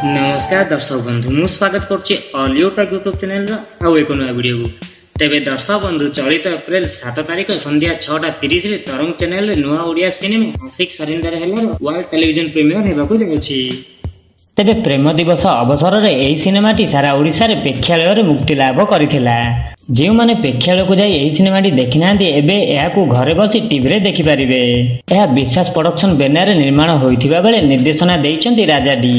नमस्कार दर्शक बंधु मु स्वागत करुच्ची ऑलियोटॉक यूट्यूब चैनल आउ एक नया वीडियो को तेरे दर्शक बंधु चलित अप्रैल 7 तारिख संध्या 6:30 तरंग चैनल नुआ ओडिया सिनेमा हफिक सरेंडर हेलर वर्ल्ड टेलीविजन प्रीमियर हेबाकु जाउछि। तेबे प्रेम दिवस अवसर में यही सिनेमाटी सारा ओडिशा रे प्रेक्षालय रे मुक्ति लाभ करिथिला। जो माने प्रेक्षालय को जाई यही सिनेमाटी देखि नांती एबे एहाकू घरे बसी टीवी रे देखि परिबे। एहा विश्वास प्रोडक्शन बैनर रे निर्माण होइथिबा बेले निर्देशना देइचंती राजा डी।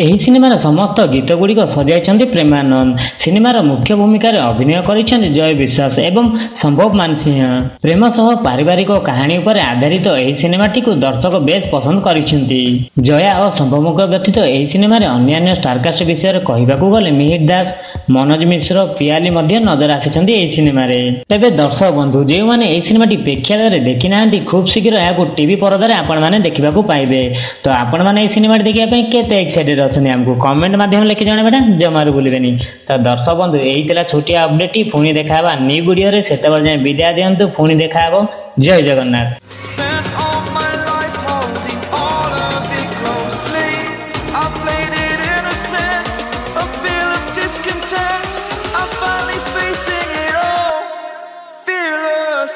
एही सिनेमार समस्त गीत गुड़िक सजाइछंती प्रेमानंद। सिनेमार मुख्य भूमिका रे अभिनय करिछंती जय विश्वास एवं संभव मानसिंह। प्रेम सह पारिवारिक कहानी उपर आधारित एही सिनेमाटी को दर्शक बेस पसंद करिछंती। जया और संभवक व्यतीत एही सिनेमा रे अन्य स्टारकास्ट विषय रे कहिबाकू गले मिहिर दास, मनोज मिश्र, पियाली मध्य नजर आसिछंती एही सिनेमा रे। तेबे दर्शक बंधु जे माने एही सिनेमाटी प्रेक्षालय रे देखि नांती खूब शीघ्र एहाकू टीवी परदा रे आपण माने देखिबाकू पाइबे। तो आपण माने एही सिनेमाटी देखिया पई केते एक्साइटेड अछनी हमको कमेंट माध्यम लिखि जाने बेटा जमारू भूलिबेनी। तो दर्शक बंधु एही तला छोटिया अपडेट पुणी देखाबा न्यू वीडियो रे सेतेबेल जाय विदाय दियंतु पुणी देखाबो। जय जगन्नाथ। Fearless.